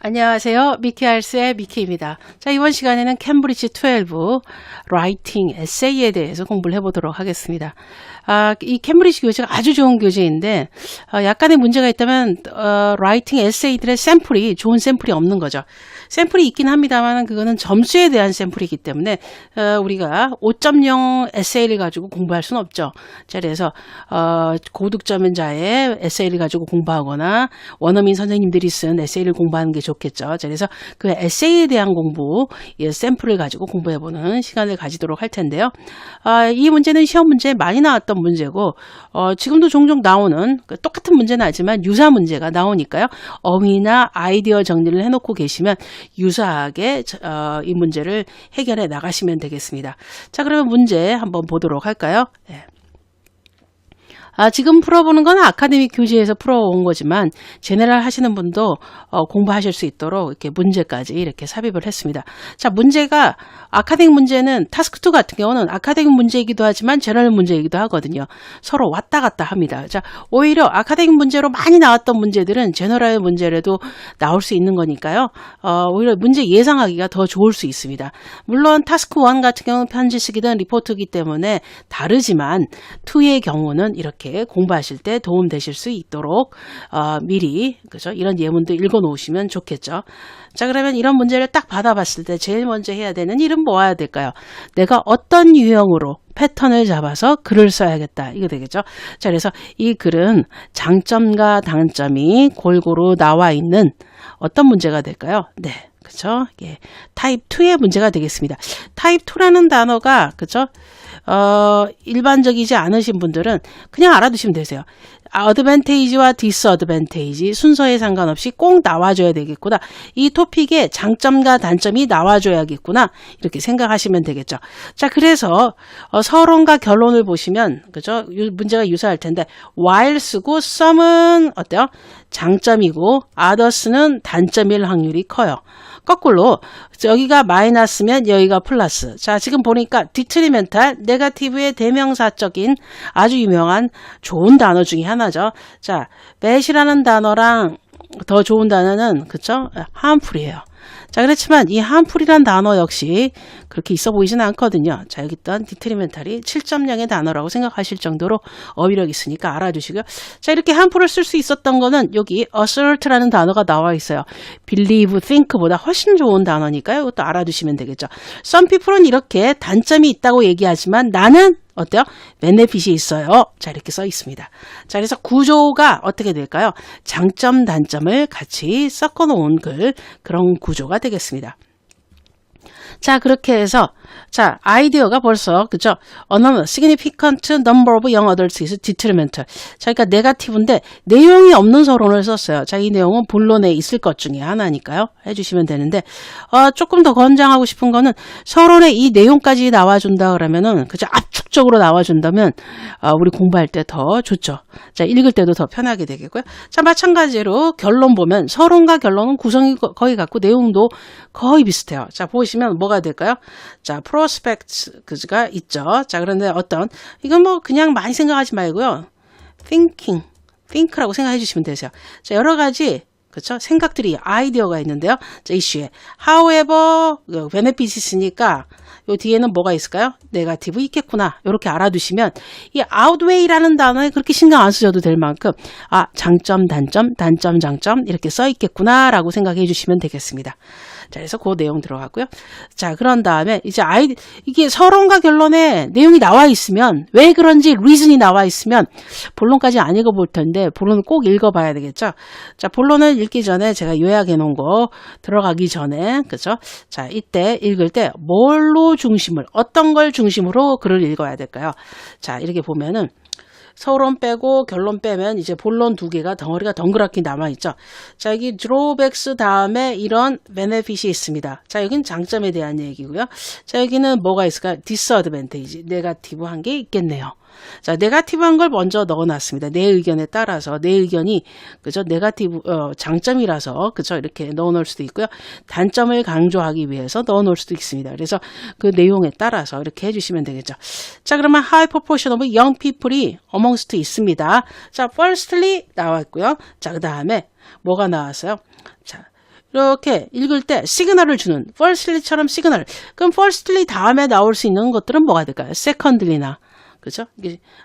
안녕하세요. 미키알스의 미키입니다. 자, 이번 시간에는 캠브리지 12 라이팅 에세이에 대해서 공부를 해보도록 하겠습니다. 이 캠브리지 교재가 아주 좋은 교재인데 약간의 문제가 있다면 라이팅 에세이들의 샘플이 좋은 샘플이 없는 거죠. 샘플이 있긴 합니다만 그거는 점수에 대한 샘플이기 때문에 우리가 5.0 에세이를 가지고 공부할 수는 없죠. 자, 그래서 고득점자의 에세이를 가지고 공부하거나 원어민 선생님들이 쓴 에세이를 공부하는 게 좋겠죠. 자, 그래서 그 에세이에 대한 공부, 샘플을 가지고 공부해보는 시간을 가지도록 할 텐데요. 이 문제는 시험 문제에 많이 나왔던 문제고 지금도 종종 나오는 똑같은 문제는 아니지만 유사 문제가 나오니까요. 어휘나 아이디어 정리를 해놓고 계시면 유사하게 이 문제를 해결해 나가시면 되겠습니다. 자, 그러면 문제 한번 보도록 할까요? 네. 지금 풀어보는 건 아카데믹 교재에서 풀어온 거지만 제네럴 하시는 분도 공부하실 수 있도록 이렇게 문제까지 이렇게 삽입을 했습니다. 자, 문제가 아카데믹 문제는 타스크2 같은 경우는 아카데믹 문제이기도 하지만 제너럴 문제이기도 하거든요. 서로 왔다 갔다 합니다. 자, 오히려 아카데믹 문제로 많이 나왔던 문제들은 제너럴 문제라도 나올 수 있는 거니까요. 오히려 문제 예상하기가 더 좋을 수 있습니다. 물론 타스크1 같은 경우는 편지식이든 리포트이기 때문에 다르지만 2의 경우는 이렇게 공부하실 때 도움 되실 수 있도록 미리 그죠? 이런 예문도 읽어 놓으시면 좋겠죠. 자, 그러면 이런 문제를 딱 받아봤을 때 제일 먼저 해야 되는 일은 뭐 해야 될까요? 내가 어떤 유형으로 패턴을 잡아서 글을 써야겠다. 이거 되겠죠. 자, 그래서 이 글은 장점과 단점이 골고루 나와 있는 어떤 문제가 될까요? 네. 그죠? 예. 타입 2의 문제가 되겠습니다. 타입 2라는 단어가 그죠? 일반적이지 않으신 분들은 그냥 알아두시면 되세요. 어드밴테이지와 디스어드밴테이지 순서에 상관없이 꼭 나와줘야 되겠구나. 이 토픽의 장점과 단점이 나와줘야겠구나. 이렇게 생각하시면 되겠죠. 자, 그래서 서론과 결론을 보시면 그죠? 문제가 유사할 텐데 while 쓰고 some은 어때요? 장점이고 others는 단점일 확률이 커요. 거꾸로 여기가 마이너스면 여기가 플러스. 자, 지금 보니까 디트리멘탈, 네거티브의 대명사적인 아주 유명한 좋은 단어 중에 하나죠. 자, 배시라는 단어랑 더 좋은 단어는 그쵸? harmful이에요. 자, 그렇지만 이 harmful이란 단어 역시 그렇게 있어 보이지는 않거든요. 자, 여기 있던 디트리멘탈이 7.0의 단어라고 생각하실 정도로 어휘력 있으니까 알아두시고요. 자, 이렇게 harmful을 쓸 수 있었던 거는 여기 assert라는 단어가 나와 있어요. believe, think보다 훨씬 좋은 단어니까요. 이것도 알아두시면 되겠죠. Some people은 이렇게 단점이 있다고 얘기하지만 나는 어때요? 베네핏이 있어요. 자, 이렇게 써 있습니다. 자, 그래서 구조가 어떻게 될까요? 장점, 단점을 같이 섞어 놓은 그런 구조가 되겠습니다. 자, 그렇게 해서 자, 아이디어가 벌써 그죠? significant number of young adults is detrimental. 자, 그러니까 네거티브인데 내용이 없는 서론을 썼어요. 자, 이 내용은 본론에 있을 것 중에 하나니까요. 해주시면 되는데 조금 더 권장하고 싶은 거는 서론에 이 내용까지 나와준다 그러면은 그죠? 압축적으로 나와준다면 우리 공부할 때 더 좋죠. 자, 읽을 때도 더 편하게 되겠고요. 자, 마찬가지로 결론 보면 서론과 결론은 구성이 거의 같고 내용도 거의 비슷해요. 자, 보시면 뭐가 될까요? 자, 프로스펙트가 있죠. 자, 그런데 이건 뭐 그냥 많이 생각하지 말고요. think라고 생각해 주시면 되세요. 자, 여러 가지 그렇죠? 생각들이 아이디어가 있는데요. 자, 이슈에 however benefit이 있으니까 요 뒤에는 뭐가 있을까요? 네거티브 있겠구나. 이렇게 알아두시면 이 outweigh라는 단어에 그렇게 신경 안 쓰셔도 될 만큼 장점, 단점, 단점, 장점 이렇게 써 있겠구나 라고 생각해 주시면 되겠습니다. 자, 그래서 그 내용 들어갔고요. 자, 그런 다음에 이제 이게 서론과 결론에 내용이 나와 있으면 왜 그런지 reason이 나와 있으면 본론까지 안 읽어볼 텐데 본론은 꼭 읽어봐야 되겠죠. 자, 본론을 읽기 전에 제가 요약해 놓은 거 들어가기 전에 그죠? 자, 이때 읽을 때 어떤 걸 중심으로 글을 읽어야 될까요? 자, 이렇게 보면은 서론 빼고 결론 빼면 이제 본론 두 개가 덩어리가 덩그랗게 남아있죠. 자, 여기 drawbacks 다음에 이런 benefit이 있습니다. 자, 여기는 장점에 대한 얘기고요. 자, 여기는 뭐가 있을까요? disadvantage, 네거티브한 게 있겠네요. 자, 네거티브한 걸 먼저 넣어놨습니다. 내 의견에 따라서 내 의견이 그죠? 네거티브 장점이라서 그죠? 이렇게 넣어놓을 수도 있고요. 단점을 강조하기 위해서 넣어놓을 수도 있습니다. 그래서 그 내용에 따라서 이렇게 해주시면 되겠죠. 자, 그러면 high proportion of young people이 amongst 있습니다. 자, firstly 나왔고요. 자, 그 다음에 뭐가 나왔어요? 자, 이렇게 읽을 때 시그널을 주는 firstly처럼 시그널. 그럼 firstly 다음에 나올 수 있는 것들은 뭐가 될까요? secondly나 그죠?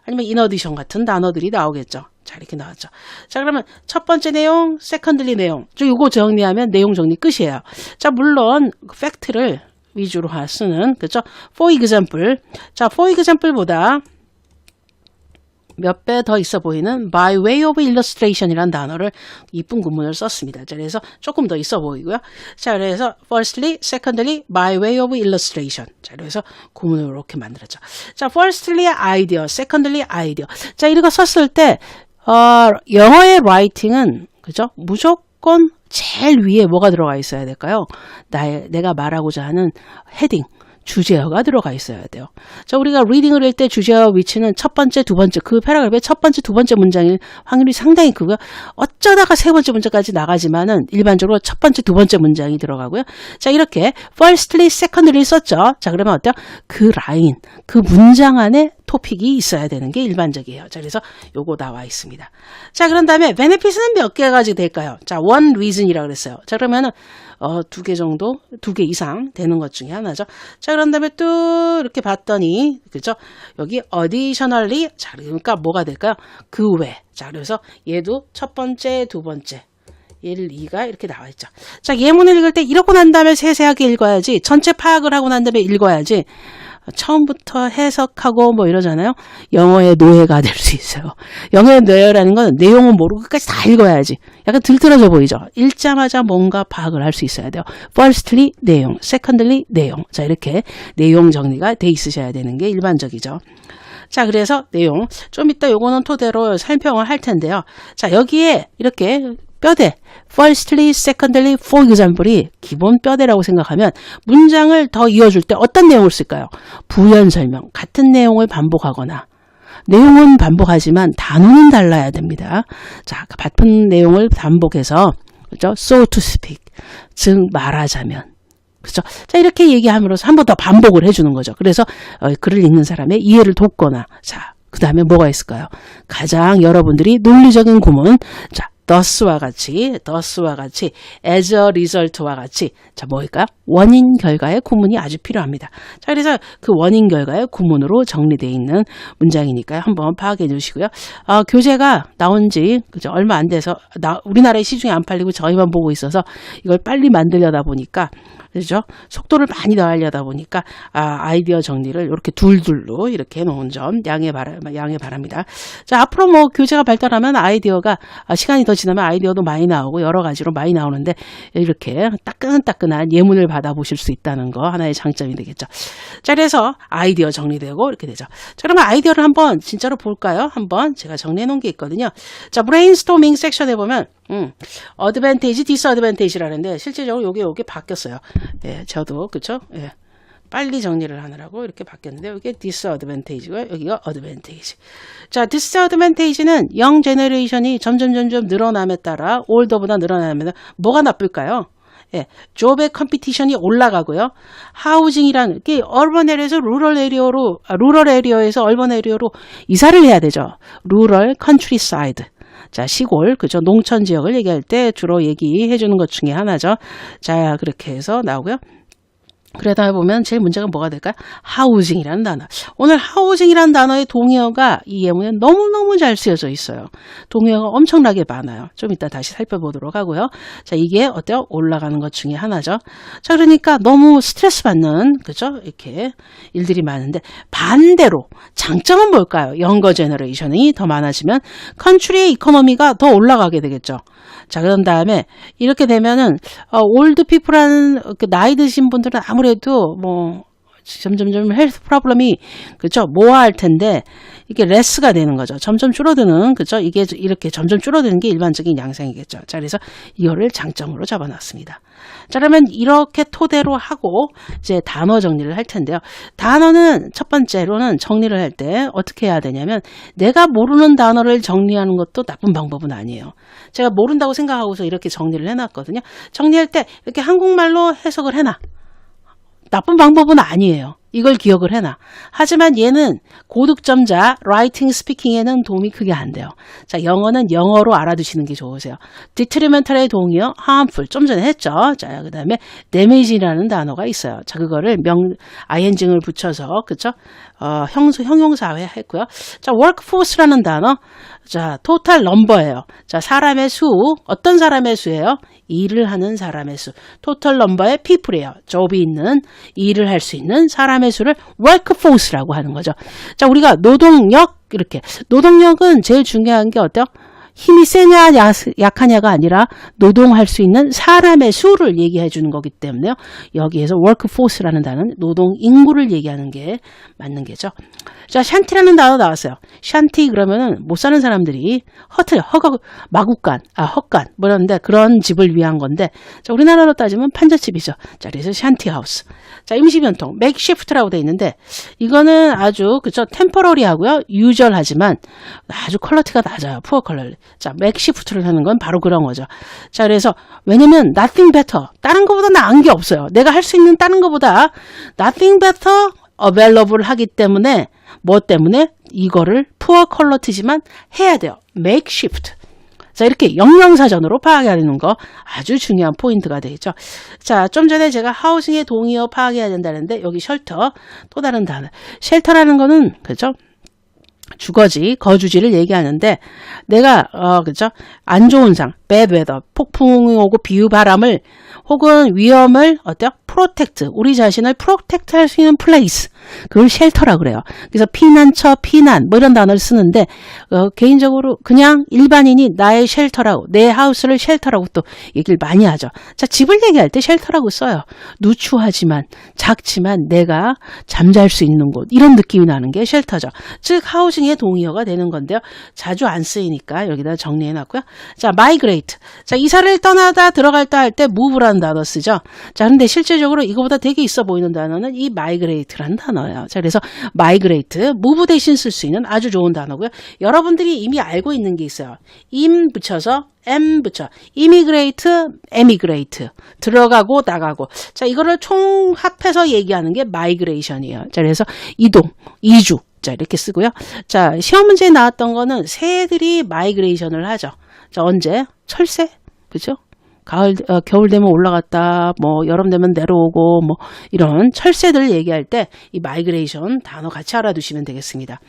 아니면 in addition 같은 단어들이 나오겠죠. 자, 이렇게 나왔죠. 자, 그러면 첫 번째 내용, secondly 내용. 요거 정리하면 내용 정리 끝이에요. 자, 물론 팩트를 위주로 쓰는 그죠? for example. 자, for example보다 몇 배 더 있어 보이는 by way of illustration이라는 단어를 이쁜 구문을 썼습니다. 자, 그래서 조금 더 있어 보이고요. 자, 그래서 firstly, secondly, by way of illustration. 자, 그래서 구문을 이렇게 만들었죠. 자, firstly idea, secondly idea. 자, 이거 썼을 때 영어의 writing은 그죠? 무조건 제일 위에 뭐가 들어가 있어야 될까요? 내가 말하고자 하는 헤딩. 주제어가 들어가 있어야 돼요. 자, 우리가 리딩을 할 때 주제어 위치는 첫 번째, 두 번째, 그 패러그래프의 첫 번째, 두 번째 문장일 확률이 상당히 크고요. 어쩌다가 세 번째 문장까지 나가지만은 일반적으로 첫 번째, 두 번째 문장이 들어가고요. 자, 이렇게 firstly, secondly 썼죠. 자, 그러면 어때요? 그 라인, 그 문장 안에 토픽이 있어야 되는 게 일반적이에요. 자, 그래서 요거 나와 있습니다. 자, 그런 다음에 benefit은 몇 개 가지고 될까요? 자, one reason이라고 그랬어요. 자, 그러면은 두 개 정도, 두 개 이상 되는 것 중에 하나죠. 자, 그런 다음에 또 이렇게 봤더니, 그죠? 여기 additionally, 자, 그러니까 뭐가 될까요? 그 외. 자, 그래서 얘도 첫 번째, 두 번째. 1, 2가 이렇게 나와 있죠. 자, 예문을 읽을 때 이러고 난 다음에 세세하게 읽어야지. 전체 파악을 하고 난 다음에 읽어야지. 처음부터 해석하고 뭐 이러잖아요. 영어의 노예가 될 수 있어요. 영어의 노예라는 건 내용은 모르고 끝까지 다 읽어야지. 약간 들뜨러져 보이죠. 읽자마자 뭔가 파악을 할 수 있어야 돼요. firstly 내용, secondly 내용. 자, 이렇게 내용 정리가 돼 있으셔야 되는 게 일반적이죠. 자, 그래서 내용 좀 이따 요거는 토대로 설명을 할 텐데요. 자, 여기에 이렇게 뼈대, firstly, secondly, for example이 기본 뼈대라고 생각하면 문장을 더 이어줄 때 어떤 내용을 쓸까요? 부연 설명, 같은 내용을 반복하거나 내용은 반복하지만 단어는 달라야 됩니다. 자, 같은 내용을 반복해서 그렇죠? so to speak, 즉 말하자면 그렇죠? 자, 이렇게 얘기함으로써 한 번 더 반복을 해주는 거죠. 그래서 글을 읽는 사람의 이해를 돕거나 자, 그 다음에 뭐가 있을까요? 가장 여러분들이 논리적인 구문 자, thus와 같이 as a result와 같이 자, 뭐일까요? 원인 결과의 구문이 아주 필요합니다. 자, 그래서 그 원인 결과의 구문으로 정리되어 있는 문장이니까요. 한번 파악해 주시고요. 교재가 나온 지 그죠? 얼마 안 돼서 우리나라에 시중에 안 팔리고 저희만 보고 있어서 이걸 빨리 만들려다 보니까 그죠? 속도를 많이 더하려다 보니까 아이디어 정리를 이렇게 둘둘로 이렇게 해놓은 점 양해 바랍니다. 자, 앞으로 뭐 교재가 발달하면 아이디어가 시간이 더 지나면 아이디어도 많이 나오고 여러 가지로 많이 나오는데 이렇게 따끈따끈한 예문을 받아보실 수 있다는 거 하나의 장점이 되겠죠. 자, 그래서 아이디어 정리되고 이렇게 되죠. 자, 그러면 아이디어를 한번 진짜로 볼까요? 한번 제가 정리해 놓은 게 있거든요. 자, 브레인스토밍 섹션에 보면 어드밴테이지, 디스어드밴테이지라는데 실제적으로 요게 바뀌었어요. 예, 저도 그쵸? 예. 빨리 정리를 하느라고 이렇게 바뀌었는데 여기 디스어드밴테이지고 여기가 어드밴테이지. 자, 디스어드밴테이지는 영 제너레이션이 점점 늘어남에 따라 올더보다 늘어나면 뭐가 나쁠까요? 예, 조브의 컴피티션이 올라가고요. 하우징이란 게 얼번 에리어에서 루럴 에리어에서 얼번 에리어로 이사를 해야 되죠. 루럴 컨트리사이드. 자, 시골, 그죠? 농촌 지역을 얘기할 때 주로 얘기해 주는 것 중에 하나죠. 자, 그렇게 해서 나오고요. 그러다 보면 제일 문제가 뭐가 될까요? 하우징이라는 단어. 오늘 하우징이라는 단어의 동의어가 이 예문에 너무너무 잘 쓰여져 있어요. 동의어가 엄청나게 많아요. 좀 이따 다시 살펴보도록 하고요. 자, 이게 어때요? 올라가는 것 중에 하나죠. 자, 그러니까 너무 스트레스 받는, 그죠? 이렇게 일들이 많은데 반대로 장점은 뭘까요? 영거 제너레이션이 더 많아지면 컨트리의 이코노미가 더 올라가게 되겠죠. 자, 그런 다음에 이렇게 되면은 올드 피플하는 그 나이 드신 분들은 아무래도 뭐 점점 헬스 프로블럼이 그죠 모아할 텐데 이게 레스가 되는 거죠. 점점 줄어드는 그죠 이게 이렇게 점점 줄어드는 게 일반적인 양상이겠죠. 자, 그래서 이거를 장점으로 잡아놨습니다. 자, 그러면 이렇게 토대로 하고 이제 단어 정리를 할 텐데요. 단어는 첫 번째로는 정리를 할 때 어떻게 해야 되냐면 내가 모르는 단어를 정리하는 것도 나쁜 방법은 아니에요. 제가 모른다고 생각하고서 이렇게 정리를 해놨거든요. 정리할 때 이렇게 한국말로 해석을 해놔. 나쁜 방법은 아니에요. 이걸 기억을 해놔. 하지만 얘는 고득점자 라이팅 스피킹에는 도움이 크게 안 돼요. 자, 영어는 영어로 알아두시는 게 좋으세요. detrimental의 동의어 harmful 좀 전에 했죠. 자, 그다음에 damage라는 단어가 있어요. 자, 그거를 ing을 붙여서 그쵸? 형용사회 했고요. 자, workforce라는 단어. 자, total number예요. 자, 사람의 수. 어떤 사람의 수예요? 일을 하는 사람의 수. total number의 people이에요. job이 있는, 일을 할 수 있는 사람의 수를 workforce라고 하는 거죠. 자, 우리가 노동력, 이렇게. 노동력은 제일 중요한 게 어때요? 힘이 세냐 약하냐가 아니라 노동할 수 있는 사람의 수를 얘기해 주는 거기 때문에요. 여기에서 workforce라는 단어는 노동 인구를 얘기하는 게 맞는 게죠. 자, 샨티라는 단어 나왔어요. 샨티 그러면은 못 사는 사람들이 마구간, 헛간 뭐 이런데 그런 집을 위한 건데, 자, 우리나라로 따지면 판잣집이죠. 자, 그래서 샨티 하우스. 자, 임시변통, makeshift라고 돼 있는데 이거는 아주 그쵸 템퍼러리하고요. 유절하지만 아주 퀄리티가 낮아요. 푸어 컬러. 자, 맥시프트를 하는 건 바로 그런 거죠. 자, 그래서 왜냐면 nothing better. 다른 것보다 나은 게 없어요. 내가 할 수 있는 다른 것보다 nothing better available 하기 때문에 뭐 때문에 이거를 poor quality지만 해야 돼요. makeshift. 자, 이렇게 영영사전으로 파악하는 거 아주 중요한 포인트가 되겠죠. 자, 좀 전에 제가 하우싱의 동의어 파악해야 된다는데 여기 쉘터 또 다른 단어. 쉘터라는 거는 그죠? 주거지, 거주지를 얘기하는데 내가 그죠? 안 좋은 상, bad weather, 폭풍이 오고 비유바람을 혹은 위험을 어때요? protect, 우리 자신을 protect 할 수 있는 place, 그걸 쉘터라고 그래요. 그래서 피난처, 피난 뭐 이런 단어를 쓰는데 개인적으로 그냥 일반인이 나의 쉘터라고, 내 하우스를 쉘터라고 또 얘기를 많이 하죠. 자, 집을 얘기할 때 쉘터라고 써요. 누추하지만 작지만 내가 잠잘 수 있는 곳, 이런 느낌이 나는 게 쉘터죠. 즉 하우싱의 동의어가 되는 건데요. 자주 안 쓰이니까 여기다 정리해 놨고요. 자, migrate. 자, 이사를 떠나다 들어갈다 할 때 move라는 단어 쓰죠. 자, 근데 실제적으로 이거보다 되게 있어 보이는 단어는 이 migrate라는 단어예요. 자, 그래서 migrate, move 대신 쓸 수 있는 아주 좋은 단어고요. 여러분들이 이미 알고 있는 게 있어요. im 붙여서 m 붙여. immigrate, emigrate. 들어가고 나가고. 자, 이거를 총합해서 얘기하는 게 migration이에요. 자, 그래서 이동, 이주. 자, 이렇게 쓰고요. 자, 시험 문제에 나왔던 거는 새들이 마이그레이션을 하죠. 자, 언제? 철새? 그죠? 겨울 되면 올라갔다, 뭐, 여름 되면 내려오고, 뭐, 이런 철새들 얘기할 때 이 마이그레이션 단어 같이 알아두시면 되겠습니다.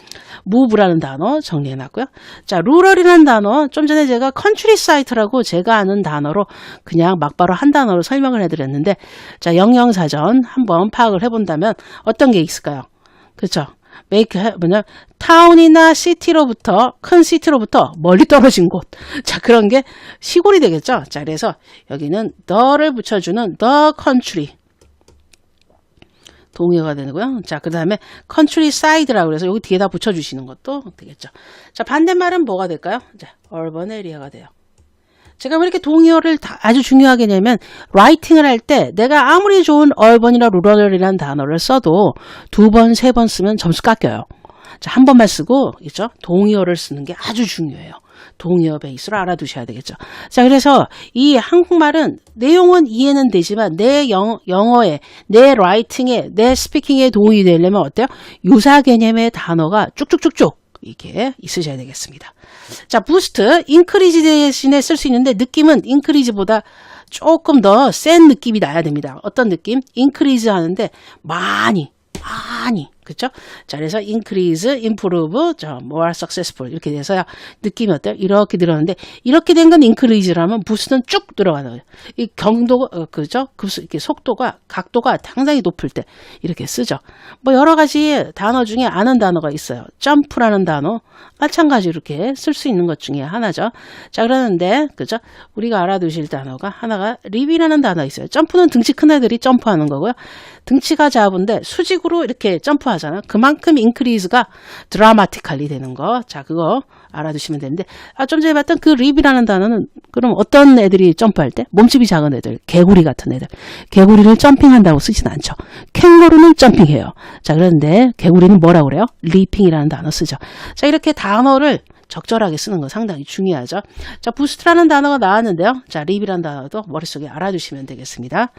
move라는 단어 정리해놨고요. 자, rural이라는 단어, 좀 전에 제가 countrysite라고 제가 아는 단어로 그냥 막바로 한 단어로 설명을 해드렸는데, 자, 영영사전 한번 파악을 해본다면 어떤 게 있을까요? 그렇죠? 타운이나 시티로부터, 큰 시티로부터 멀리 떨어진 곳. 자, 그런 게 시골이 되겠죠. 자, 그래서 여기는 the를 붙여주는 the country. 동의어가 되고요. 자, 그 다음에 countryside라고 그래서 여기 뒤에다 붙여주시는 것도 되겠죠. 자, 반대말은 뭐가 될까요? 자, urban area가 돼요. 제가 왜 이렇게 동의어를 아주 중요하게 내면 라이팅을 할 때 내가 아무리 좋은 urban이나 rural이라는 단어를 써도 2번, 3번 쓰면 점수 깎여요. 자, 한 번만 쓰고 있죠? 동의어를 쓰는 게 아주 중요해요. 동의어 베이스로 알아두셔야 되겠죠. 자, 그래서 이 한국말은 내용은 이해는 되지만 내 영어에, 내 라이팅에, 내 스피킹에 도움이 되려면 어때요? 유사 개념의 단어가 쭉쭉쭉쭉 이렇게 있으셔야 되겠습니다. 자, 부스트, 인크리지 대신에 쓸 수 있는데 느낌은 인크리지보다 조금 더 센 느낌이 나야 됩니다. 어떤 느낌? 인크리즈 하는데 많이 그렇죠? 자, 그래서 increase, improve, more successful 이렇게 돼서요. 느낌이 어때요? 이렇게 들어가는데 이렇게 된 건 increase라면 부스는 쭉 들어가는 이 경도가 그죠? 이렇게 속도가 각도가 상당히 높을 때 이렇게 쓰죠. 뭐 여러 가지 단어 중에 아는 단어가 있어요. jump라는 단어 마찬가지로 이렇게 쓸 수 있는 것 중에 하나죠. 자, 그러는데 그죠? 우리가 알아두실 단어가 하나가 leap이라는 단어 있어요. 점프는 등치 큰 애들이 점프하는 거고요. 등치가 작은데 수직으로 이렇게 점프하잖아. 그만큼 increase가 dramatically 되는 거. 자, 그거 알아두시면 되는데, 좀 전에 봤던 그 leap이라는 단어는 그럼 어떤 애들이 점프할 때? 몸집이 작은 애들, 개구리 같은 애들. 개구리를 점핑한다고 쓰진 않죠. 캥거루는 점핑해요. 자, 그런데 개구리는 뭐라고 그래요? leaping이라는 단어 쓰죠. 자, 이렇게 단어를 적절하게 쓰는 거 상당히 중요하죠. 자, 부스트라는 단어가 나왔는데요. 자, 립이라는 단어도 머릿속에 알아두시면 되겠습니다.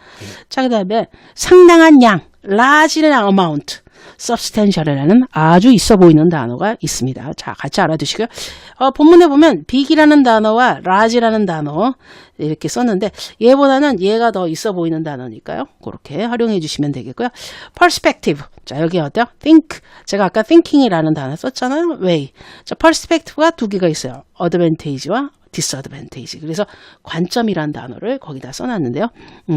자, 그 다음에 상당한 양. large는 amount, substantial이라는 아주 있어 보이는 단어가 있습니다. 자, 같이 알아두시고요. 본문에 보면 big이라는 단어와 large라는 단어 이렇게 썼는데 얘보다는 얘가 더 있어 보이는 단어니까요. 그렇게 활용해 주시면 되겠고요. perspective. 자, 여기 어때요? think. 제가 아까 thinking이라는 단어 썼잖아요. way. 자, perspective가 두 개가 있어요. advantage와 disadvantage. 그래서 관점이란 단어를 거기다 써놨는데요.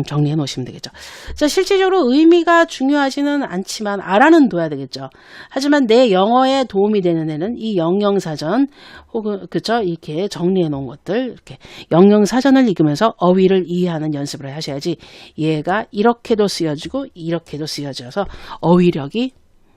정리해 놓으시면 되겠죠. 자, 실질적으로 의미가 중요하지는 않지만 알아는 둬야 되겠죠. 하지만 내 영어에 도움이 되는 애는 이 영영사전 혹은 그쵸 이렇게 정리해 놓은 것들 이렇게 영영사전을 읽으면서 어휘를 이해하는 연습을 하셔야지 얘가 이렇게도 쓰여지고 이렇게도 쓰여져서 어휘력이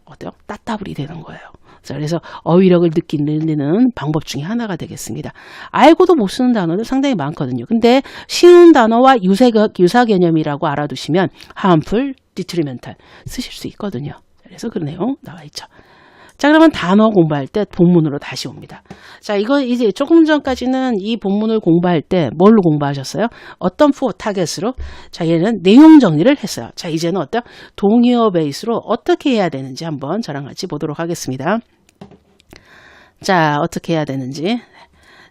어때요? 따따블이 되는 거예요. 자, 그래서 어휘력을 느끼는 방법 중에 하나가 되겠습니다. 알고도 못 쓰는 단어들 상당히 많거든요. 근데 쉬운 단어와 유사 개념이라고 알아두시면 harmful, detrimental 쓰실 수 있거든요. 그래서 그 내용 나와 있죠. 자, 그러면 단어 공부할 때 본문으로 다시 옵니다. 자, 이거 이제 조금 전까지는 이 본문을 공부할 때 뭘로 공부하셨어요? 어떤 타겟으로? 자, 얘는 내용 정리를 했어요. 자, 이제는 어때요? 동의어 베이스로 어떻게 해야 되는지 한번 저랑 같이 보도록 하겠습니다. 자, 어떻게 해야 되는지.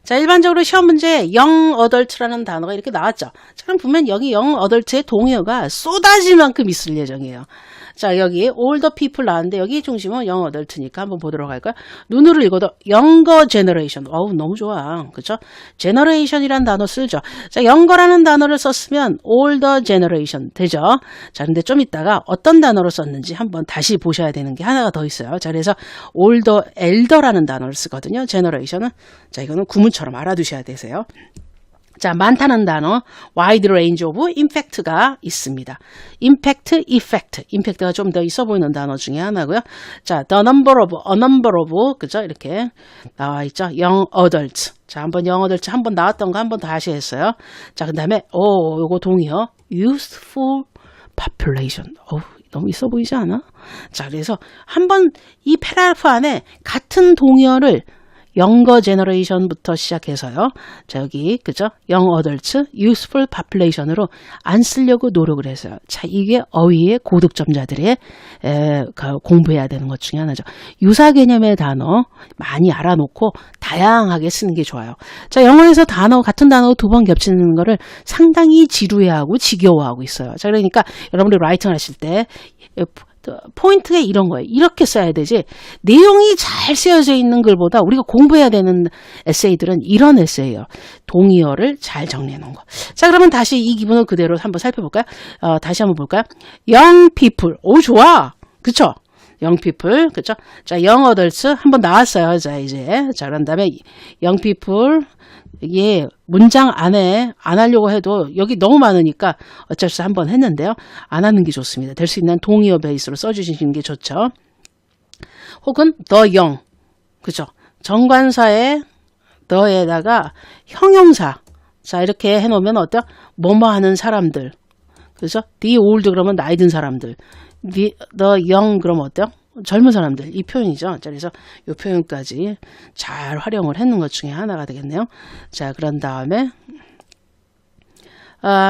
자, 일반적으로 시험 문제에 young adult라는 단어가 이렇게 나왔죠. 자, 그럼 보면 여기 young adult의 동의어가 쏟아질 만큼 있을 예정이에요. 자, 여기 older people 나왔는데 여기 중심은 young adult니까 한번 보도록 할까요? 눈으로 읽어도 younger generation. 어우, 너무 좋아. 그쵸? generation이란 단어 쓰죠. 자, younger라는 단어를 썼으면 older generation 되죠. 자, 근데 좀 이따가 어떤 단어로 썼는지 한번 다시 보셔야 되는 게 하나가 더 있어요. 자, 그래서 older, elder라는 단어를 쓰거든요. generation은. 자, 이거는 구문처럼 알아두셔야 되세요. 자, 많다는 단어, wide range of impact가 있습니다. impact, effect. impact가 좀 더 있어 보이는 단어 중에 하나고요. 자, the number of, a number of, 그죠? 이렇게 나와 있죠. young adults. 자, 한번 young adults 한번 나왔던 거 한번 다시 했어요. 자, 그 다음에, 요거 동의어, youthful population. 너무 있어 보이지 않아? 자, 그래서 한번 이 패러그래프 안에 같은 동의어를 younger generation부터 시작해서요. 자, 여기 그죠? young adults, useful population으로 안 쓰려고 노력을 했어요. 자, 이게 어휘의 고득점자들의 공부해야 되는 것 중에 하나죠. 유사 개념의 단어 많이 알아놓고 다양하게 쓰는 게 좋아요. 자, 영어에서 같은 단어 두 번 겹치는 거를 상당히 지루해하고 지겨워하고 있어요. 자, 그러니까 여러분들 라이팅 하실 때 포인트가 이런 거예요. 이렇게 써야 되지. 내용이 잘 쓰여져 있는 글보다 우리가 공부해야 되는 에세이들은 이런 에세이예요. 동의어를 잘 정리해 놓은 거. 자, 그러면 다시 이 기분을 그대로 한번 살펴볼까요? 다시 한번 볼까요? young people. 좋아. 그쵸? young people. 그쵸? 자, young adults 한번 나왔어요. 자, 이제. 자, 그런 다음에 young people. 이게 문장 안에 안 하려고 해도 여기 너무 많으니까 어쩔 수 한번 했는데요. 안 하는 게 좋습니다. 될 수 있는 동의어 베이스로 써주시는 게 좋죠. 혹은 the young. 그죠? 정관사에 the에다가 형용사. 자, 이렇게 해놓으면 어때요? 뭐뭐 하는 사람들. 그죠? the old 그러면 나이 든 사람들. the young 그러면 어때요? 젊은 사람들, 이 표현이죠. 자, 그래서 이 표현까지 잘 활용을 했는 것 중에 하나가 되겠네요. 자, 그런 다음에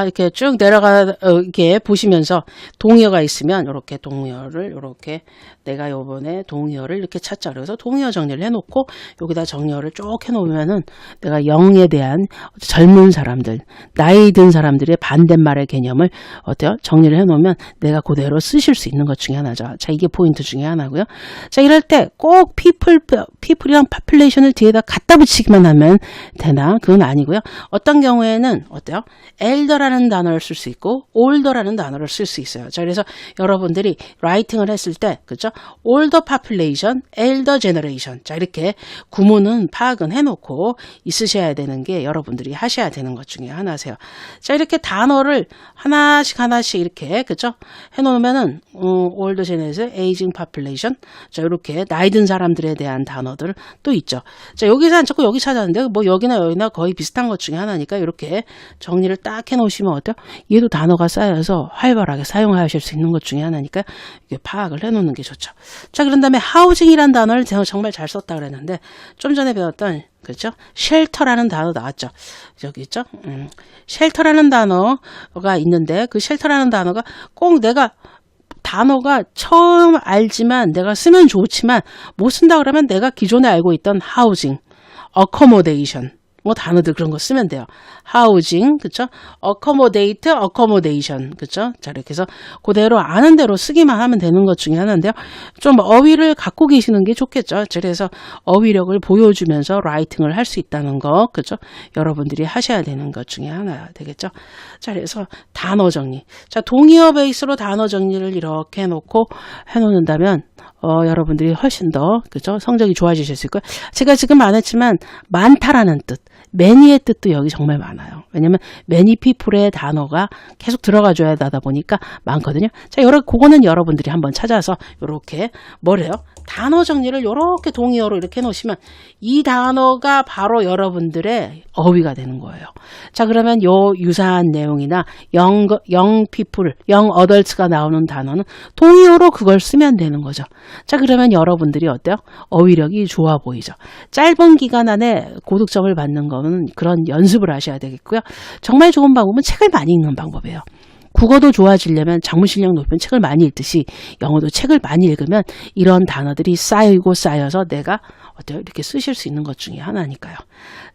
이렇게 쭉 이렇게 보시면서 동의어가 있으면 이렇게 동의어를 이렇게 내가 요번에 동의어를 이렇게 찾자. 그래서 동의어 정리를 해놓고 여기다 정의어를 쭉 해놓으면은 내가 영에 대한 젊은 사람들, 나이 든 사람들의 반대말의 개념을 어때요? 정리를 해놓으면 내가 그대로 쓰실 수 있는 것 중에 하나죠. 자, 이게 포인트 중에 하나고요. 자, 이럴 때 꼭 people이랑 population을 뒤에다 갖다 붙이기만 하면 되나? 그건 아니고요. 어떤 경우에는 어때요? elder라는 단어를 쓸 수 있고 older라는 단어를 쓸 수 있어요. 자, 그래서 여러분들이 라이팅을 했을 때 그죠? older population, elder generation. 자, 이렇게 구문은 파악은 해놓고 있으셔야 되는 게 여러분들이 하셔야 되는 것 중에 하나세요. 자, 이렇게 단어를 하나씩 이렇게 그죠? 해놓으면은 older generation, aging population. 자, 이렇게 나이 든 사람들에 대한 단어들 또 있죠. 자, 여기서 안 찾고 여기 찾았는데 뭐 여기나 거의 비슷한 것 중에 하나니까 이렇게 정리를 딱 해놓으시면 어때요? 얘도 단어가 쌓여서 활발하게 사용하실 수 있는 것 중에 하나니까 이게 파악을 해놓는 게 좋죠. 자, 그런 다음에 housing이란 단어를 제가 정말 잘 썼다 그랬는데 좀 전에 배웠던 그렇죠? shelter라는 단어 나왔죠. 여기 있죠? shelter라는 단어가 있는데 그 shelter라는 단어가 꼭 내가 단어가 처음 알지만 내가 쓰면 좋지만 못 쓴다 그러면 내가 기존에 알고 있던 housing, accommodation 뭐 단어들 그런 거 쓰면 돼요. housing, 그쵸? accommodate, accommodation, 그쵸? 자, 이렇게 해서 그대로 아는 대로 쓰기만 하면 되는 것 중에 하나인데요. 좀 어휘를 갖고 계시는 게 좋겠죠. 그래서 어휘력을 보여주면서 라이팅을 할 수 있다는 거, 그쵸? 여러분들이 하셔야 되는 것 중에 하나 되겠죠. 자, 그래서 단어 정리. 자, 동의어 베이스로 단어 정리를 이렇게 해놓고 해놓는다면 여러분들이 훨씬 더, 그죠? 성적이 좋아지실 수 있고요. 제가 지금 안 했지만, 많다라는 뜻, many의 뜻도 여기 정말 많아요. 왜냐면, many people의 단어가 계속 들어가줘야 하다 보니까 많거든요. 자, 그거는 여러분들이 한번 찾아서, 요렇게, 뭐래요? 단어 정리를 요렇게 동의어로 이렇게 해놓으시면, 이 단어가 바로 여러분들의 어휘가 되는 거예요. 자, 그러면 요 유사한 내용이나, young people, young adults가 나오는 단어는 동의어로 그걸 쓰면 되는 거죠. 자, 그러면 여러분들이 어때요? 어휘력이 좋아 보이죠. 짧은 기간 안에 고득점을 받는 거는 그런 연습을 하셔야 되겠고요. 정말 좋은 방법은 책을 많이 읽는 방법이에요. 국어도 좋아지려면 작문 실력 높이면 책을 많이 읽듯이 영어도 책을 많이 읽으면 이런 단어들이 쌓이고 쌓여서 내가 어때요? 이렇게 쓰실 수 있는 것 중에 하나니까요.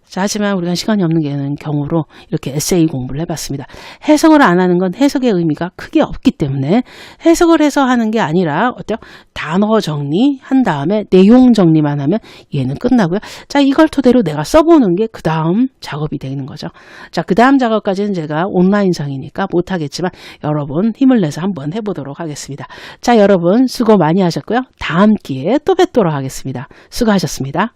자, 하지만 우리가 시간이 없는 경우로 이렇게 에세이 공부를 해봤습니다. 해석을 안 하는 건 해석의 의미가 크게 없기 때문에 해석을 해서 하는 게 아니라 어때요? 단어 정리한 다음에 내용 정리만 하면 얘는 끝나고요. 자, 이걸 토대로 내가 써보는 게 그 다음 작업이 되는 거죠. 자, 그 다음 작업까지는 제가 온라인상이니까 못하겠지만 여러분 힘을 내서 한번 해보도록 하겠습니다. 자, 여러분 수고 많이 하셨고요. 다음 기회에 또 뵙도록 하겠습니다. 수고하셨습니다.